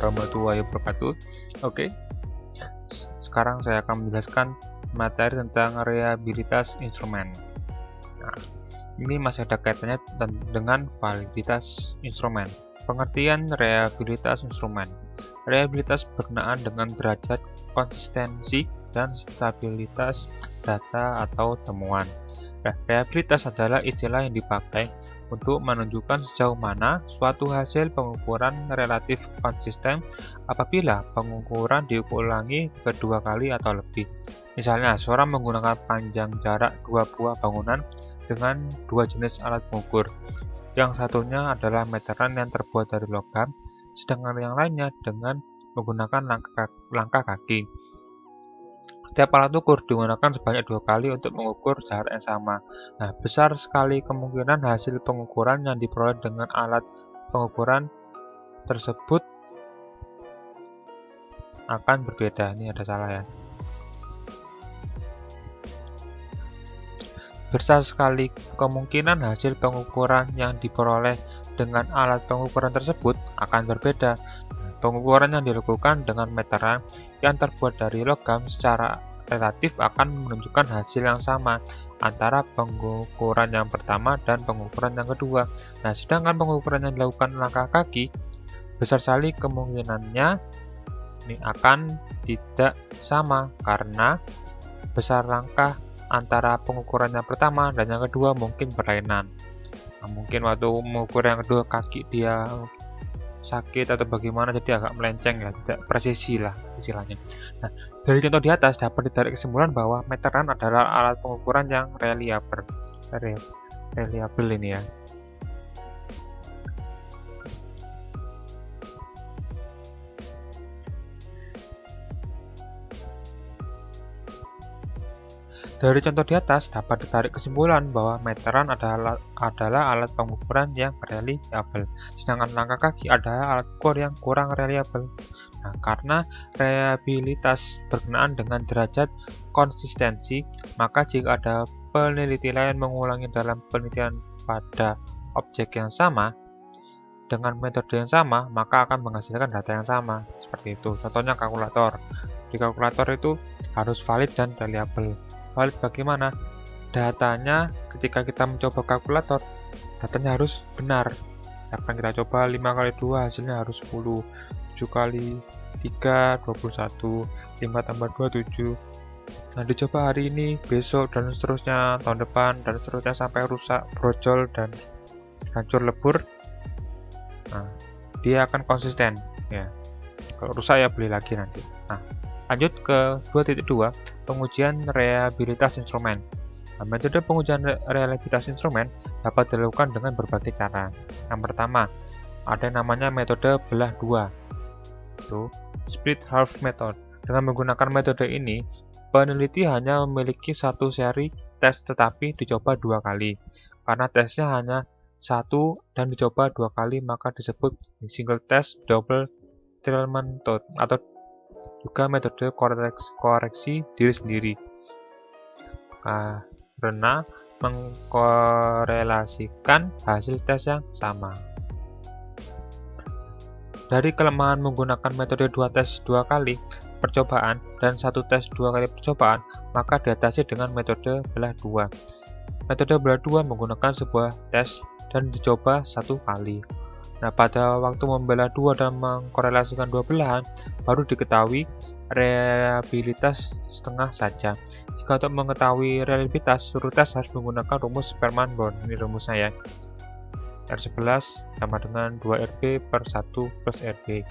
warahmatullahi wabarakatuh. Oke, sekarang saya akan menjelaskan materi tentang reliabilitas instrumen. Nah, ini masih ada kaitannya dengan validitas instrumen. Pengertian reliabilitas instrumen. Reliabilitas berkenaan dengan derajat konsistensi dan stabilitas data atau temuan. Reliabilitas adalah istilah yang dipakai untuk menunjukkan sejauh mana suatu hasil pengukuran relatif konsisten apabila pengukuran diulangi kedua kali atau lebih. Misalnya, seorang menggunakan panjang jarak dua buah bangunan dengan dua jenis alat pengukur. Yang satunya adalah meteran yang terbuat dari logam, sedangkan yang lainnya dengan menggunakan langkah kaki. Setiap alat ukur digunakan sebanyak 2 kali untuk mengukur jarak yang sama. Nah, besar sekali kemungkinan hasil pengukuran yang diperoleh dengan alat pengukuran tersebut akan berbeda. Ini ada salah ya. Besar sekali kemungkinan hasil pengukuran yang diperoleh dengan alat pengukuran tersebut akan berbeda. Pengukuran yang dilakukan dengan meteran yang terbuat dari logam secara relatif akan menunjukkan hasil yang sama antara pengukuran yang pertama dan pengukuran yang kedua. Nah, sedangkan pengukuran yang dilakukan langkah kaki, besar sekali kemungkinannya ini akan tidak sama karena besar langkah antara pengukuran yang pertama dan yang kedua mungkin berlainan. Nah, mungkin waktu mengukur yang kedua kaki dia sakit atau bagaimana, jadi agak melenceng ya, tidak presisi lah istilahnya. Nah, dari contoh di atas dapat ditarik kesimpulan bahwa meteran adalah alat pengukuran yang reliable ini ya. Dari contoh di atas dapat ditarik kesimpulan bahwa meteran adalah alat pengukuran yang reliable, sedangkan langkah kaki adalah alat ukur yang kurang reliable. Nah, karena reliabilitas berkenaan dengan derajat konsistensi, maka jika ada peneliti lain mengulangi dalam penelitian pada objek yang sama dengan metode yang sama, maka akan menghasilkan data yang sama. Seperti itu. Contohnya kalkulator. Di kalkulator itu harus valid dan reliable. Valid bagaimana? Datanya ketika kita mencoba kalkulator, datanya harus benar. Misalkan kita coba 5 kali 2 hasilnya harus 10, 7 kali 3 21, 5 tambah 2 7. Nah, dicoba hari ini, besok dan seterusnya, tahun depan dan seterusnya sampai rusak, brojol dan hancur lebur. Nah, dia akan konsisten ya. Kalau rusak ya beli lagi nanti. Nah, lanjut ke 2.2, pengujian reliabilitas instrumen. Nah, metode pengujian reliabilitas instrumen dapat dilakukan dengan berbagai cara. Yang pertama, ada yang namanya metode belah dua, itu split half method. Dengan menggunakan metode ini, peneliti hanya memiliki satu seri tes tetapi dicoba 2 kali. Karena tesnya hanya satu dan dicoba 2 kali, maka disebut single test double trial method atau juga metode koreksi diri sendiri karena mengkorelasikan hasil tes yang sama. Dari kelemahan menggunakan metode 2 tes 2 kali percobaan dan 1 tes 2 kali percobaan, maka diatasi dengan metode belah 2. Metode belah 2 menggunakan sebuah tes dan dicoba 1 kali. Nah, pada waktu membelah 2 dan mengkorelasikan 2 belahan, baru diketahui reliabilitas setengah saja. Jika untuk mengetahui reliabilitas, suruh tes harus menggunakan rumus Sperman-Bound. Ini rumusnya ya. R11 sama dengan 2RB per 1 plus RB.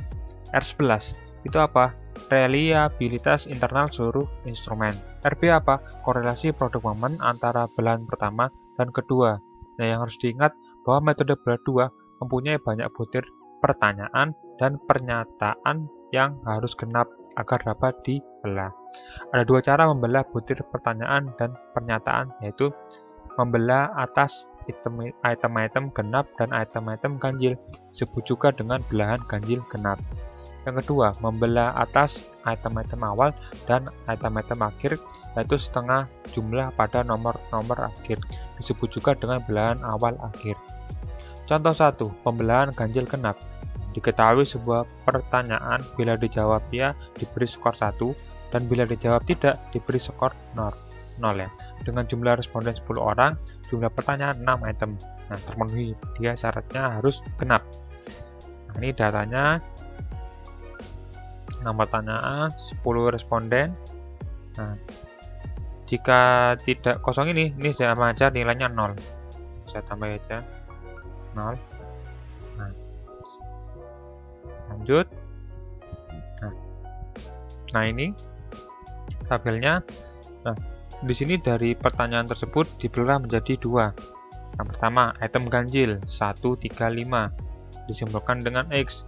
R11 itu apa? Reliabilitas internal seluruh instrumen. RB apa? Korelasi produk momen antara belahan pertama dan kedua. Nah, yang harus diingat bahwa metode belah 2 mempunyai banyak butir pertanyaan dan pernyataan yang harus genap agar dapat dibelah. Ada 2 cara membelah butir pertanyaan dan pernyataan, yaitu membelah atas item-item genap dan item-item ganjil, disebut juga dengan belahan ganjil genap. Yang kedua, membelah atas item-item awal dan item-item akhir, yaitu setengah jumlah pada nomor-nomor akhir, disebut juga dengan belahan awal akhir. Contoh 1, pembelahan ganjil genap. Diketahui sebuah pertanyaan bila dijawab ya diberi skor 1 dan bila dijawab tidak diberi skor 0 ya. Dengan jumlah responden 10 orang, jumlah pertanyaan 6 item. Nah, terpenuhi, dia syaratnya harus genap. Nah, ini datanya 6 pertanyaan, 10 responden. Nah, jika tidak kosong ini sama aja nilainya 0. Saya tambah aja 0. Lanjut. Nah, ini tabelnya. Nah, di sini dari pertanyaan tersebut dibelah menjadi 2. Yang pertama, item ganjil 1, 3, 5 disimbolkan dengan X.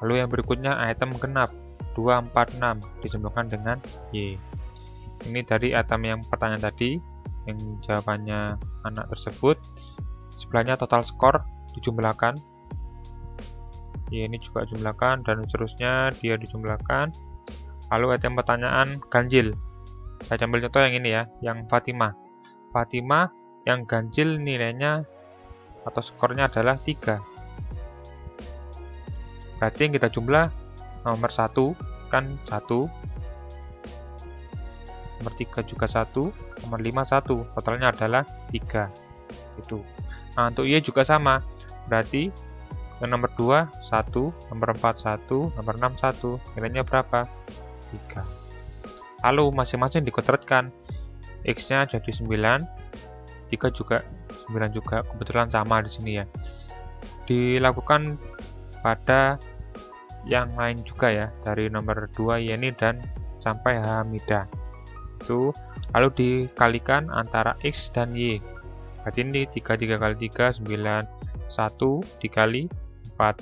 Lalu yang berikutnya item genap 2, 4, 6 disimbolkan dengan Y. Ini dari item yang pertanyaan tadi, yang jawabannya anak tersebut. Sebelahnya total skor dijumlahkan. Ya, ini juga jumlahkan dan seterusnya dia dijumlahkan. Lalu item pertanyaan ganjil. Saya ambil contoh yang ini ya, yang Fatimah. Fatimah yang ganjil nilainya atau skornya adalah 3. Berarti yang kita jumlah nomor 1 kan 1. Nomor 3 juga 1, nomor 5 1. Totalnya adalah 3. Itu. Nah, untuk Y juga sama. Berarti yang nomor 2 1, nomor 4 1, nomor 6 1. Nilainya berapa? 3. Lalu masing-masing dikuadratkan. X-nya jadi 9, 3 juga 9 juga. Kebetulan sama di sini ya. Dilakukan pada yang lain juga ya, dari nomor 2 Yeni dan sampai Hamidah. Itu lalu dikalikan antara X dan Y. Berarti ini 3 kali 3 9, 1 dikali 4,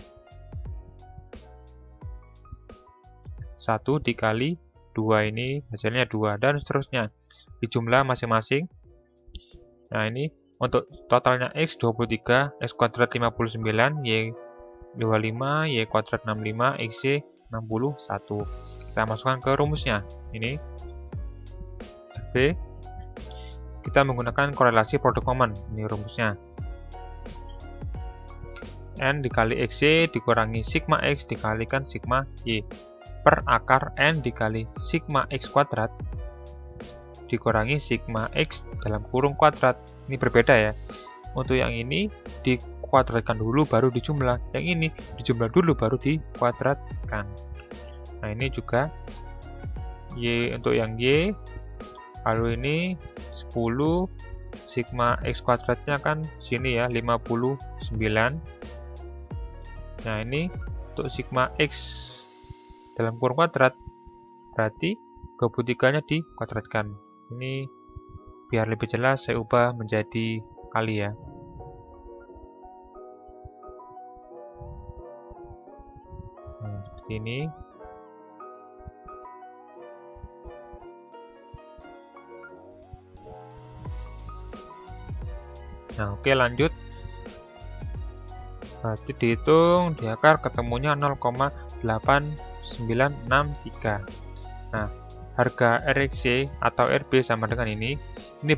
1 dikali 2, ini hasilnya 2 dan seterusnya dijumlah masing-masing. Nah, ini untuk totalnya X 23, X kuadrat 59, Y 25, Y kuadrat 65, XY 61. Kita masukkan ke rumusnya. Ini B. Kita menggunakan korelasi produk common. Ini rumusnya. N dikali XY dikurangi sigma X dikalikan sigma Y per akar N dikali sigma X kuadrat dikurangi sigma X dalam kurung kuadrat. Ini berbeda ya. Untuk yang ini dikuadratkan dulu baru dijumlah. Yang ini dijumlah dulu baru dikuadratkan. Nah, ini juga Y untuk yang Y. Lalu ini 10 sigma X kuadratnya kan sini ya 59. Nah, ini untuk sigma X dalam kurung kuadrat berarti 23-nya dikuadratkan. Ini biar lebih jelas saya ubah menjadi kali ya. Nah, seperti ini. Nah, oke, lanjut. Berarti dihitung di akar ketemunya 0,8963. Nah, harga RXY atau RB sama dengan ini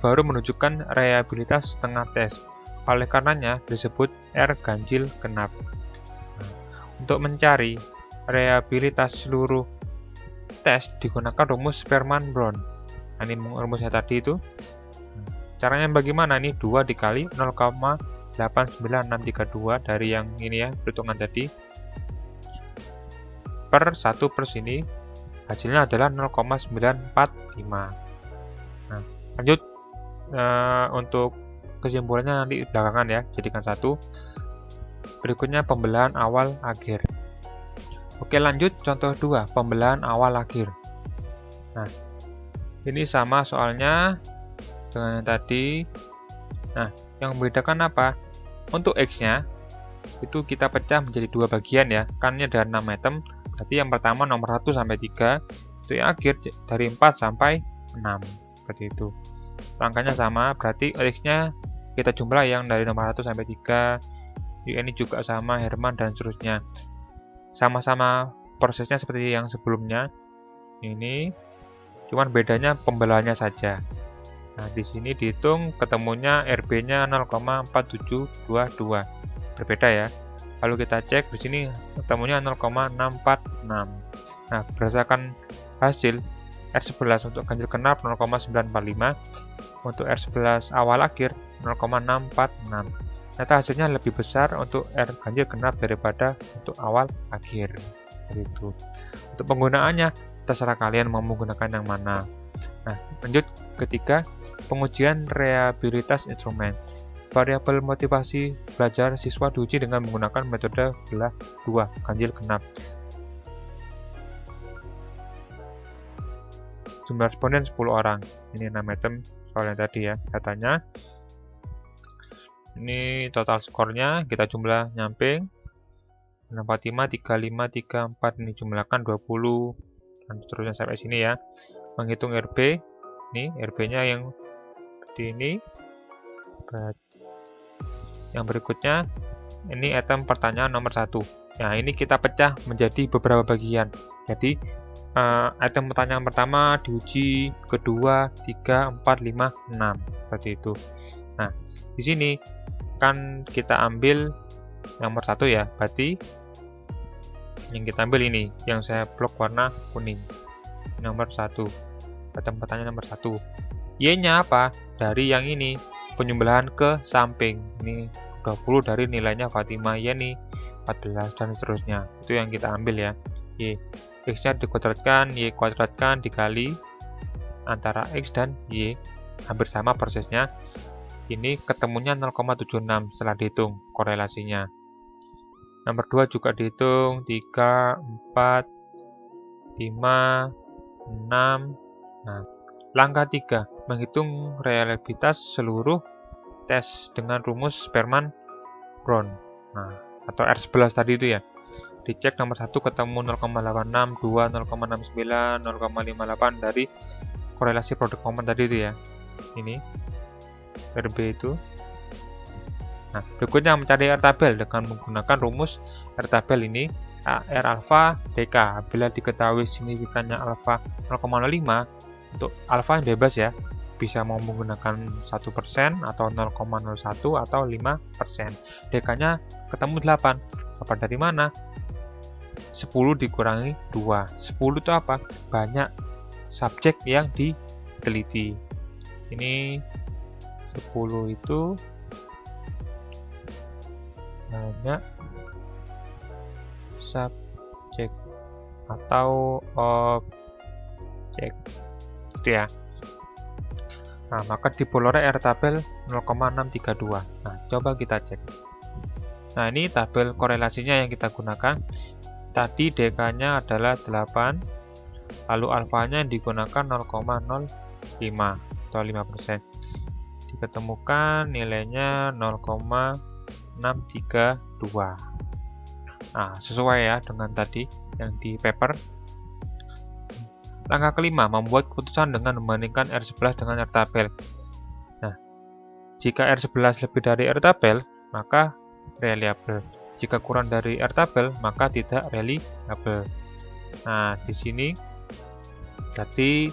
baru menunjukkan reliabilitas setengah tes. Oleh karenanya disebut R ganjil genap. Nah, untuk mencari reliabilitas seluruh tes digunakan rumus Sperman-Brown. Nah, ini rumusnya tadi itu. Caranya bagaimana? Ini 2 dikali 0,89632 dari yang ini ya, perhitungan tadi per 1 per sini, hasilnya adalah 0,945. Nah, lanjut untuk kesimpulannya nanti belakangan ya, jadikan 1. Berikutnya pembelahan awal akhir. Oke, lanjut contoh 2, pembelahan awal akhir. Nah, ini sama soalnya dengan yang tadi. Nah, yang membedakan apa? Untuk X-nya itu kita pecah menjadi 2 bagian ya. Kan ini ada 6 item. Berarti yang pertama nomor 1 sampai 3. Untuk yang akhir dari 4 sampai 6. Seperti itu. Angkanya sama, berarti X-nya kita jumlah yang dari nomor 1 sampai 3. Ini juga sama, Herman dan seterusnya. Sama-sama prosesnya seperti yang sebelumnya. Ini cuman bedanya pembelahannya saja. Nah, di sini dihitung ketemunya RB-nya 0,4722. Berbeda ya. Lalu kita cek di sini ketemunya 0,646. Nah, berdasarkan hasil R11 untuk ganjil genap 0,945, untuk R11 awal akhir 0,646. Ternyata hasilnya lebih besar untuk R ganjil genap daripada untuk awal akhir. Seperti itu. Untuk penggunaannya, terserah kalian mau menggunakan yang mana. Nah, lanjut ketiga, pengujian reliabilitas instrumen. Variabel motivasi belajar siswa diuji dengan menggunakan metode belah 2 ganjil genap. Jumlah responden 10 orang. Ini 6 item soal yang tadi ya, datanya. Ini total skornya, kita jumlah nyamping. 45, 35, 34, ini jumlahkan 20, dan seterusnya sampai sini ya. Menghitung RB, ini RB-nya yang seperti ini. Yang berikutnya, ini item pertanyaan nomor 1. Nah, ini kita pecah menjadi beberapa bagian. Jadi, item pertanyaan pertama diuji, kedua, 3, 4, 5, 6. Seperti itu. Nah, di sini kan kita ambil yang nomor 1 ya, berarti yang kita ambil ini, yang saya blok warna kuning. Nomor 1. Item pertanyaan nomor 1. Y-nya apa? Dari yang ini, penyembelahan ke samping. Ini 20 dari nilainya Fatimah Yeni 14 dan seterusnya. Itu yang kita ambil ya. Y. X-nya dikuadratkan, Y kuadratkan dikali antara X dan Y. Hampir sama prosesnya. Ini ketemunya 0,76 setelah dihitung korelasinya. Nomor 2 juga dihitung 3, 4, 5, 6. Nah, langkah 3, menghitung reliabilitas seluruh tes dengan rumus Sperman-Brown. Nah, atau R11 tadi itu ya. Dicek nomor 1 ketemu 0,86, 2, 0,69, 0,58 dari korelasi produk momen tadi itu ya. Ini RB itu. Nah, berikutnya mencari R tabel dengan menggunakan rumus R tabel ini R alfa DK. Bila diketahui signifikannya alfa 0,05, untuk alfa yang bebas ya, bisa mau menggunakan 1% atau 0,01 atau 5%. DK-nya ketemu 8. 8 dari mana? 10 dikurangi 2. 10 itu apa? Banyak subjek yang diteliti. Ini 10 itu banyak subjek atau objek itu ya. Nah, maka dipolore R tabel 0,632. Nah, coba kita cek. Nah, ini tabel korelasinya yang kita gunakan. Tadi DK-nya adalah 8, lalu alfanya digunakan 0,05 atau 5%. Diketemukan nilainya 0,632. Nah, sesuai ya dengan tadi yang di paper. Langkah kelima, membuat keputusan dengan membandingkan R11 dengan R tabel. Nah, jika R11 lebih dari R tabel, maka reliable. Jika kurang dari R tabel, maka tidak reliable. Nah, di sini jadi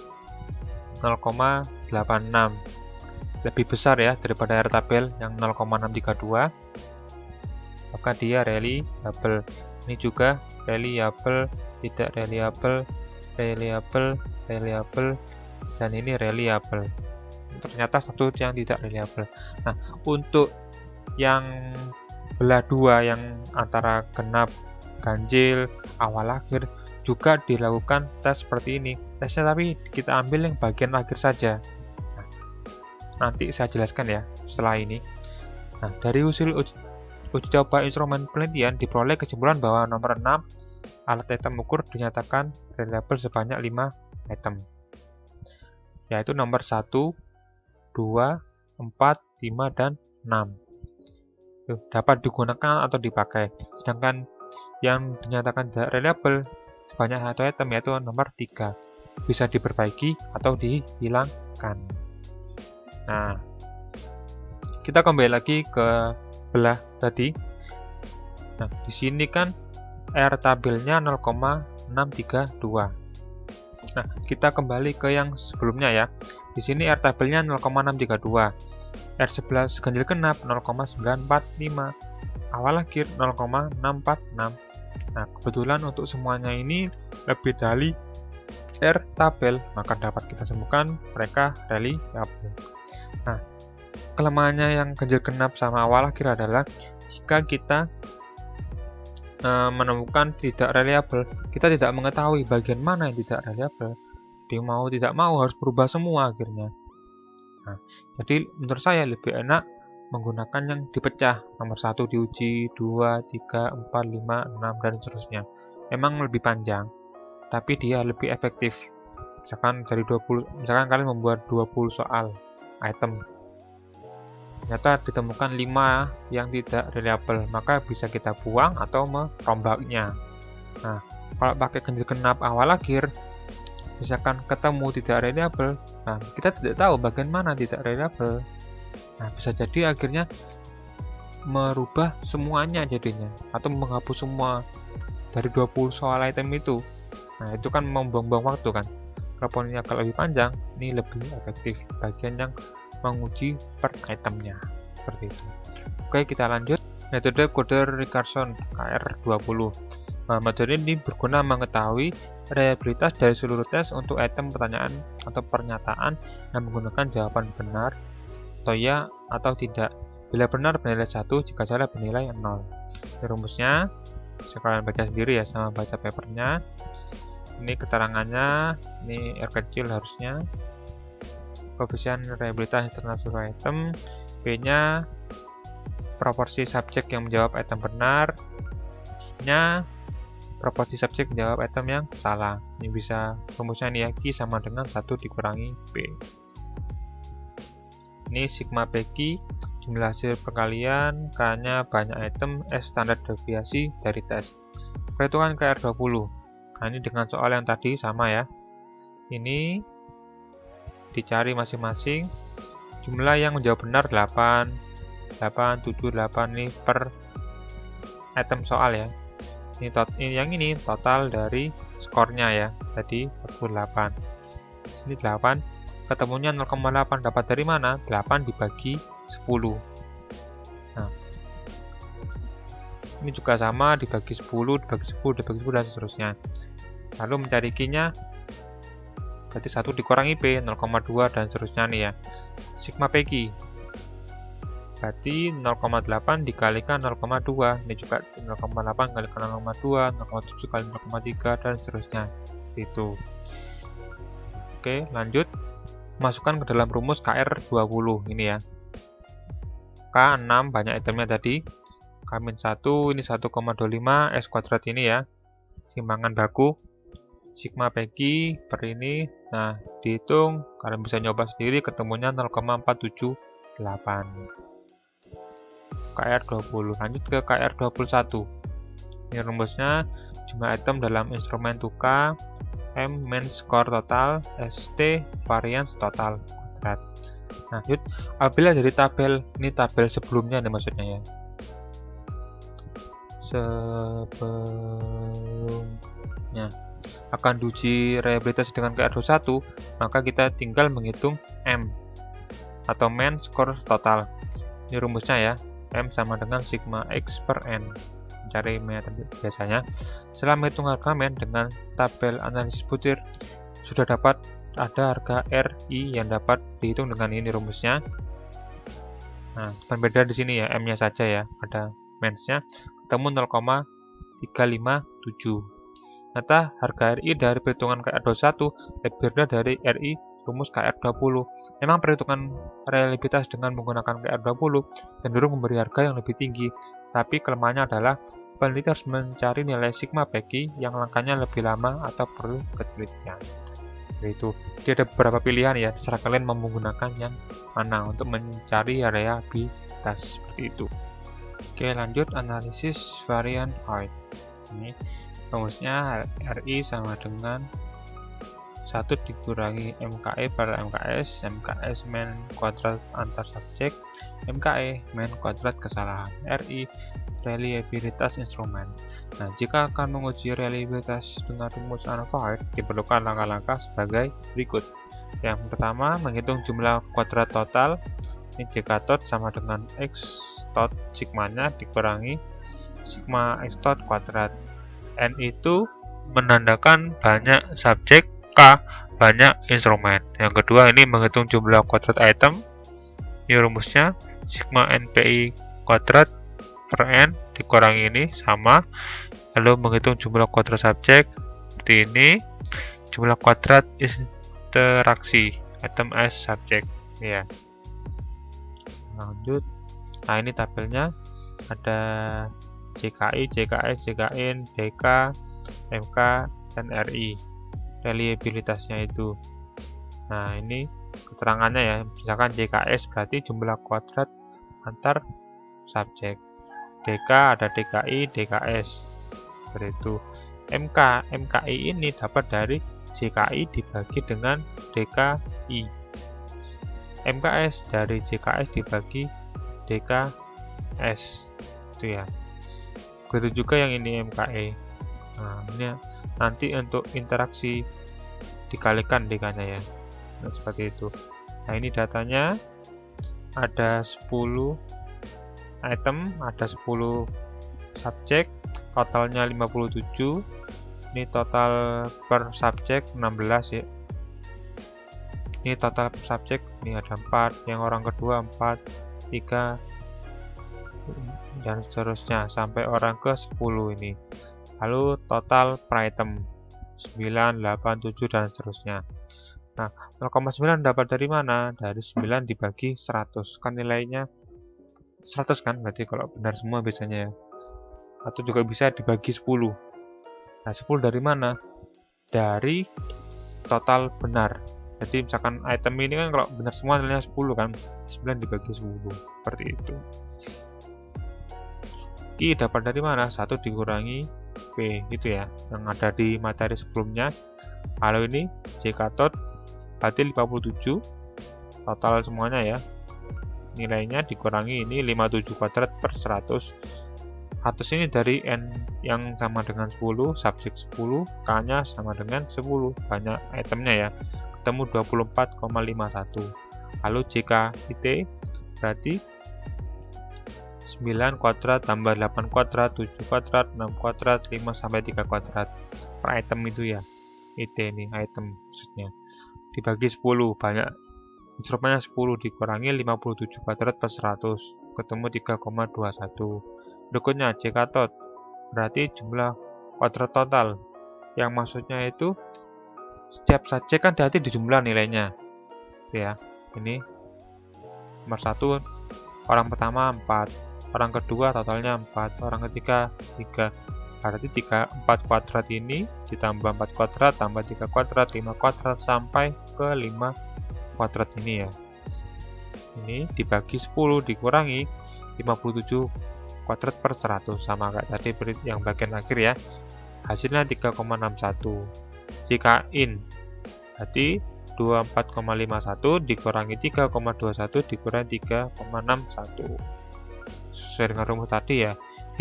0,86. Lebih besar ya daripada R tabel yang 0,632. Maka dia reliable. Ini juga reliable, tidak reliable, reliable, reliable, dan ini reliable. Ternyata satu yang tidak reliable. Nah, untuk yang belah 2 yang antara genap, ganjil, awal akhir juga dilakukan tes seperti ini. Tesnya tapi kita ambil yang bagian akhir saja. Nah, nanti saya jelaskan ya setelah ini. Nah, dari hasil uji coba instrumen penelitian diperoleh kesimpulan bahwa nomor 6 alat item ukur dinyatakan reliable sebanyak 5 item, yaitu nomor 1, 2, 4, 5, dan 6 dapat digunakan atau dipakai. Sedangkan yang dinyatakan tidak reliable sebanyak 1 item yaitu nomor 3, bisa diperbaiki atau dihilangkan. Nah, kita kembali lagi ke belah tadi. Nah, di sini kan R tabelnya 0,632. Nah, kita kembali ke yang sebelumnya ya. Di sini R tabelnya 0,632. R11 ganjil genap 0,945. awal akhir 0,646. Nah, kebetulan untuk semuanya ini lebih dari R tabel, maka dapat kita sebutkan mereka reliable. Nah, kelemahannya yang ganjil genap sama awal akhir adalah jika kita menemukan tidak reliable, kita tidak mengetahui bagian mana yang tidak reliable. Dia mau tidak mau harus berubah semua akhirnya. Nah, jadi menurut saya lebih enak menggunakan yang dipecah, nomor 1 diuji, 2, 3, 4, 5, 6, dan seterusnya. Emang lebih panjang, tapi dia lebih efektif. Misalkan kalian membuat 20 soal item, ternyata ditemukan 5 yang tidak reliable, maka bisa kita buang atau merombaknya. Nah, kalau pakai ganjil genap awal akhir, misalkan ketemu tidak reliable, nah kita tidak tahu bagian mana tidak reliable. Nah, bisa jadi akhirnya merubah semuanya jadinya, atau menghapus semua dari 20 soal item itu. Nah, itu kan membuang-buang waktu kan. Kalau lebih panjang, ini lebih efektif bagian yang menguji per itemnya, seperti itu. Oke, kita lanjut. Metode kode Recursion KR20. Nah, metode ini berguna mengetahui reliabilitas dari seluruh tes untuk item pertanyaan atau pernyataan yang menggunakan jawaban benar atau ya atau tidak. Bila benar bernilai 1, jika salah bernilai 0. Ini rumusnya, sekalian baca sendiri ya sama baca papernya. Ini keterangannya, ini R kecil harusnya. Koefisien reliabilitas internal seluruh item, B-nya proporsi subjek yang menjawab item benar, nya proporsi subjek menjawab item yang salah. Ini bisa rumusnya nih ya, Q sama dengan 1 dikurangi B. Ini sigma PQ, jumlah hasil perkalian, K-nya banyak item, S standar deviasi dari tes. Perhitungan KR20. Nah, ini dengan soal yang tadi sama ya. Ini dicari masing-masing. Jumlah yang menjawab benar 8, 8, 7, 8 ini per item soal ya. Ini total dari skornya ya. Tadi 48. Ini 8. Ketemunya 0,8. Dapat dari mana? 8 dibagi 10. Nah, ini juga sama, dibagi 10, dibagi 10, dibagi 10, dan seterusnya. Lalu mencari Q-nya, berarti 1 dikurangi P, 0,2, dan seterusnya nih ya. Sigma PQ, berarti 0,8 dikalikan 0,2, ini juga 0,8 kalikan 0,2, 0,7 kali 0,3, dan seterusnya. Itu. Oke, lanjut. Masukkan ke dalam rumus KR20 ini ya. K6 banyak itemnya tadi. K-1 ini 1,25 S kuadrat ini ya. Simpangan baku. Sigma PQ per ini. Nah, dihitung, kalian bisa nyoba sendiri, ketemunya 0,478. KR20. Lanjut ke KR21. Ini rumusnya, jumlah item dalam instrumen Tuka, M main score total, ST variance total kuadrat. Nah, lanjut, apabila dari tabel, ini tabel sebelumnya nih maksudnya ya. Sebelumnya akan diuji reliabilitas dengan KR21, maka kita tinggal menghitung M atau main score total. Ini rumusnya ya, M sama dengan sigma X per N. Mencari main biasanya. Setelah menghitung harga main dengan tabel analisis butir, sudah dapat ada harga RI yang dapat dihitung dengan ini rumusnya. Nah, berbeda di sini ya, M-nya saja ya, ada mains-nya, ketemu 0,357. Ternyata harga RI dari perhitungan KR21 lebih rendah dari RI rumus KR20. Memang perhitungan reliabilitas dengan menggunakan KR20 cenderung memberi harga yang lebih tinggi, tapi kelemahannya adalah peneliti harus mencari nilai sigma PQ yang langkahnya lebih lama atau perlu ketelitian. Itu. Jadi ada beberapa pilihan ya, terserah kalian mau menggunakan yang mana untuk mencari reliabilitas seperti itu. Oke, lanjut analisis varian height. Ini rumusnya RI sama dengan 1 dikurangi MKE per MKS, MKS main kuadrat antar subjek, MKE main kuadrat kesalahan, RI reliabilitas instrumen. Nah, jika akan menguji reliabilitas dengan rumus unfired, diperlukan langkah-langkah sebagai berikut. Yang pertama, menghitung jumlah kuadrat total. Ini J tot sama dengan X tot sigmanya dikurangi sigma X tot kuadrat. N itu menandakan banyak subjek, K banyak instrumen. Yang kedua ini menghitung jumlah kuadrat item. Ini rumusnya sigma NPI kuadrat per N dikurangi ini sama. Lalu menghitung jumlah kuadrat subjek seperti ini, jumlah kuadrat interaksi item S subjek ya. Lanjut. Nah, ini tabelnya ada JKI, JKS, JKIN, DK, MK, dan RI. Reliabilitasnya itu. Nah, ini keterangannya ya. Misalkan JKS berarti jumlah kuadrat antar subjek. DK ada DKI, DKS. Seperti itu. MK, MKI ini dapat dari JKI dibagi dengan DKI. MKS dari JKS dibagi DKS. Itu ya. Begitu juga yang ini MKE. Nah, ini nanti untuk interaksi dikalikan DK-nya ya. Nah, seperti itu. Nah, ini datanya ada 10 item, ada 10 subjek, totalnya 57. Ini total per subjek 16 ya. Ini total per subjek, ini ada 4, yang orang kedua 4, 3, dan seterusnya sampai orang ke 10 ini. Lalu total per item 9, 8, 7 dan seterusnya. Nah, 0,9 dapat dari mana? Dari 9 dibagi 100. Kan nilainya 100 kan? Berarti kalau benar semua biasanya ya. Atau juga bisa dibagi 10. Nah, 10 dari mana? Dari total benar. Jadi misalkan item ini kan kalau benar semua nilainya 10 kan, 9 dibagi 10 seperti itu. I dapat dari mana? 1 dikurangi P gitu ya, yang ada di materi sebelumnya. Kalau ini JK tot berarti 57 total semuanya ya, nilainya dikurangi ini 57 kuadrat per 100. 100 ini dari N yang sama dengan 10, subjek 10, K nya sama dengan 10, banyak itemnya ya, ketemu 24,51. Lalu JK IT berarti 9 kuadrat tambah 8 kuadrat, 7 kuadrat, 6 kuadrat, 5 sampai 3 kuadrat per item itu ya. IT ini item maksudnya. Dibagi 10, banyak instrumennya 10 dikurangi 57 kuadrat per 100, ketemu 3,21. Berikutnya JK tot berarti jumlah kuadrat total. Yang maksudnya itu setiap subjek kan nanti dijumlah nilainya. Itu ya. Ini nomor 1 orang pertama 4, orang kedua totalnya 4, orang ketiga 3. Berarti 4 kuadrat ini ditambah 4 kuadrat tambah 3 kuadrat, 5 kuadrat sampai ke 5 kuadrat ini ya. Ini dibagi 10 dikurangi 57 kuadrat per 100 sama kayak tadi yang bagian akhir ya. Hasilnya 3,61. Jika in berarti 24,51 dikurangi 3,21 dikurangi 3,61. Sesuai dengan rumus tadi ya.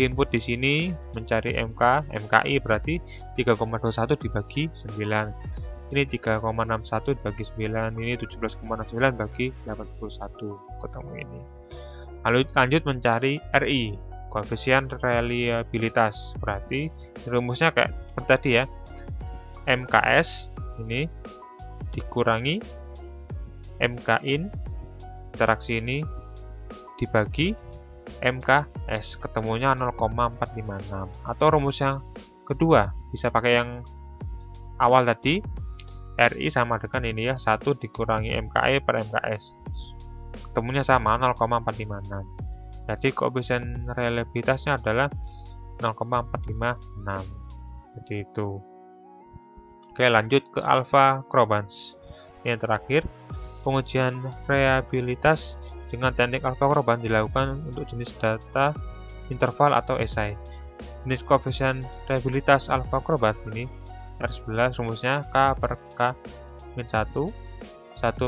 Input di sini mencari MK, MKI berarti 3,21 dibagi 9. Ini 3,61 dibagi 9, ini 17,69 bagi 81. Ketemu ini. Lalu lanjut mencari RI, koefisien reliabilitas. Berarti rumusnya kayak seperti tadi ya. MKS ini dikurangi MKIN, interaksi ini dibagi MKS, ketemunya 0,456. Atau rumus yang kedua bisa pakai yang awal tadi, RI sama dengan ini ya, 1 dikurangi MKI per MKS, ketemunya sama 0,456. Jadi koefisien reliabilitasnya adalah 0,456 seperti itu. Oke, lanjut ke alpha Krobans. Yang terakhir, pengujian reliabilitas dengan teknik alpha Krobans dilakukan untuk jenis data interval atau SI. Jenis koefisien reliabilitas alpha Krobans ini R11 rumusnya K per K min 1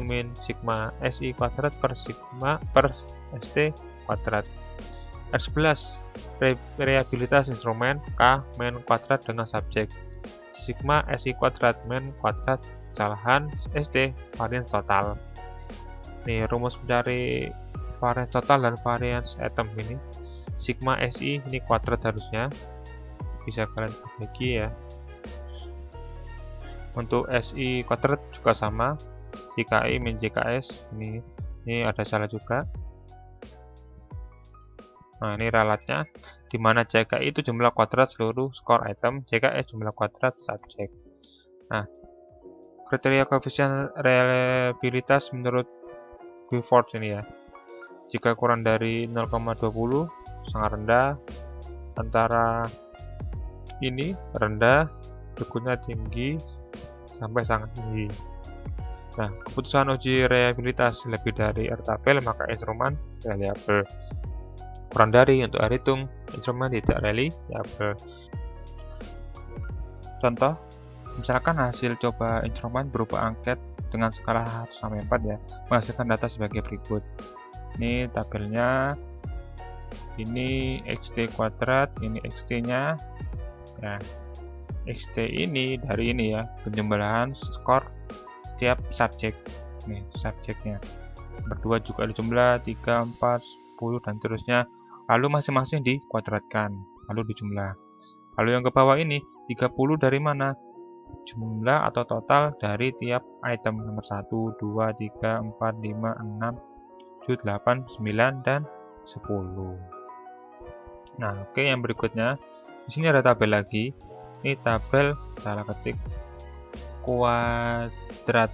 min sigma SI kuadrat per sigma per ST kuadrat. R11 reliabilitas instrumen K min kuadrat dengan subjek, sigma SI kuadrat min kuadrat kesalahan ST variance total. Nih rumus mencari variance total dan variance atom ini. Sigma SI ini kuadrat harusnya, bisa kalian bagi ya. Untuk SI kuadrat juga sama, JKI min JKS ini ada salah juga. Nah, ini ralatnya, di mana JKI itu jumlah kuadrat seluruh skor item, JKS jumlah kuadrat subjek. Nah, kriteria koefisien reliabilitas menurut Guilford ini ya. Jika kurang dari 0,20 sangat rendah, antara ini rendah, berikutnya tinggi, sampai sangat tinggi. Nah, keputusan uji reliabilitas lebih dari R tabel maka instrumen reliable. Kurang dari untuk R hitung, instrumen tidak reliable. Contoh, misalkan hasil coba instrumen berupa angket dengan skala 1 sampai 4 ya, menghasilkan data sebagai berikut. Ini tabelnya, ini XT kuadrat, ini XT-nya. Ya, XT ini dari ini ya, penjumlahan skor setiap subjek. Nih, subjeknya. Berdua juga dijumlah 3, 4, 10 dan seterusnya. Lalu masing-masing dikuadratkan, lalu dijumlah. Lalu yang ke bawah ini 30 dari mana? Jumlah atau total dari tiap item nomor 1, 2, 3, 4, 5, 6, 7, 8, 9 dan 10. Nah, oke, yang berikutnya di sini ada tabel lagi. Ini tabel salah ketik kuadrat.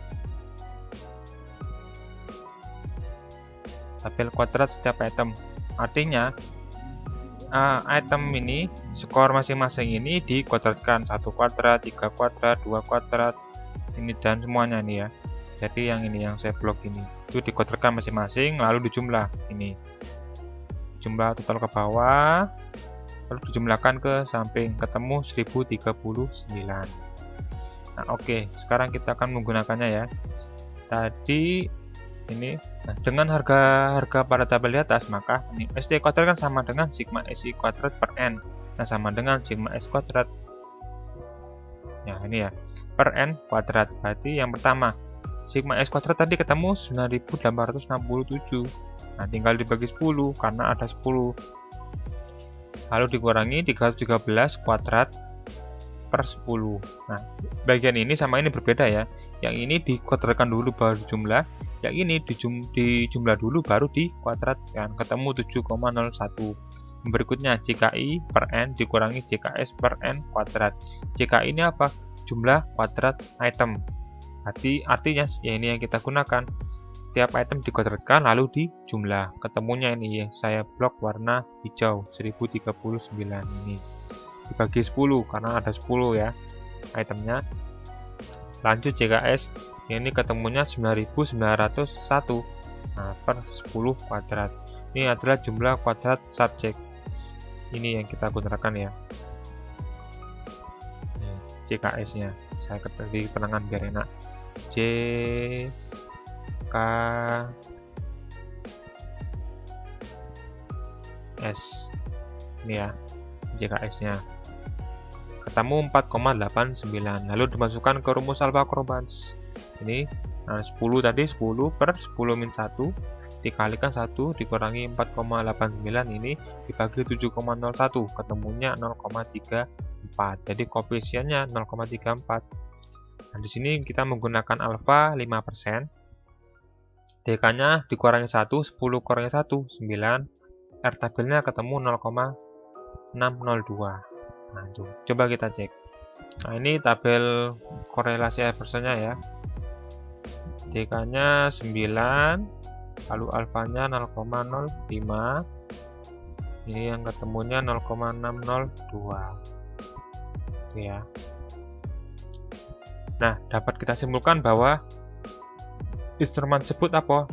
Tabel kuadrat setiap item. Artinya item ini skor masing-masing ini dikuadratkan 1 kuadrat, 3 kuadrat, 2 kuadrat, ini dan semuanya nih ya. Jadi yang ini yang saya blok ini itu dikuadratkan masing-masing lalu dijumlah ini. Jumlah total ke bawah lalu dijumlahkan ke samping, ketemu 1039. Nah, oke, sekarang kita akan menggunakannya ya. Tadi ini dengan harga pada tabel di atas, maka ini ST kuadrat kan sama dengan sigma SI kuadrat per N. Nah, sama dengan sigma S kuadrat. Ya, ini ya, per N kuadrat. Berarti yang pertama, sigma S kuadrat tadi ketemu 9867. Nah, tinggal dibagi 10 karena ada 10. Lalu dikurangi 313 kuadrat per 10. Nah, bagian ini sama ini berbeda ya. Yang ini dikuadratkan dulu baru jumlah, yang ini dijumlah dulu baru dikuadratkan, ketemu 7,01. Berikutnya JKI per N dikurangi JKS per N kuadrat. JKI ini apa? Jumlah kuadrat item. Artinya ya ini yang kita gunakan. Tiap item dikuadratkan lalu dijumlah. Ketemunya ini ya, saya blok warna hijau 1039 ini. Dibagi 10 karena ada 10 ya itemnya. Lanjut JKS, ini ketemunya 9901. Nah, per 10 kuadrat. Ini adalah jumlah kuadrat subjek. Ini yang kita gunakan ya. JKS-nya. Saya ketik di penangan biar enak. JKS. Ini ya. JKS-nya. Ketemu 4,89. Lalu dimasukkan ke rumus alpha Acrobans. Ini 10 tadi 10 per 10 min 1 dikalikan 1 dikurangi 4,89 ini dibagi 7,01 ketemunya 0,34. Jadi koefisiennya 0,34. Nah, di sini kita menggunakan alfa 5%. DK-nya dikurangi 1, 10 kurangi 1, 9. R tabelnya ketemu 0,602. Nah, coba kita cek. Nah, ini tabel korelasi Everson-nya ya. DK-nya 9, lalu alfanya 0,05. Ini yang ketemunya 0,602. Oke ya. Nah, dapat kita simpulkan bahwa instrumen tersebut apa?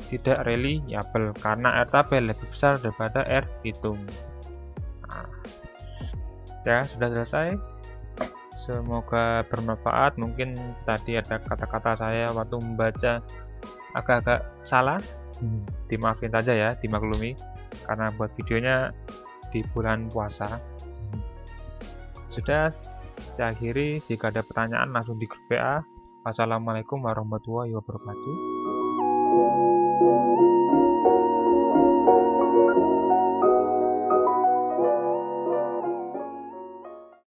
Tidak reliable karena R tabel lebih besar daripada R hitung. Nah, ya, sudah selesai. Semoga bermanfaat. Mungkin tadi ada kata-kata saya waktu membaca agak-agak salah. Dimaafin saja ya, dimaklumi. Karena buat videonya di bulan puasa. Sudah, saya akhiri. Jika ada pertanyaan langsung di grup WA. Wassalamualaikum warahmatullahi wabarakatuh.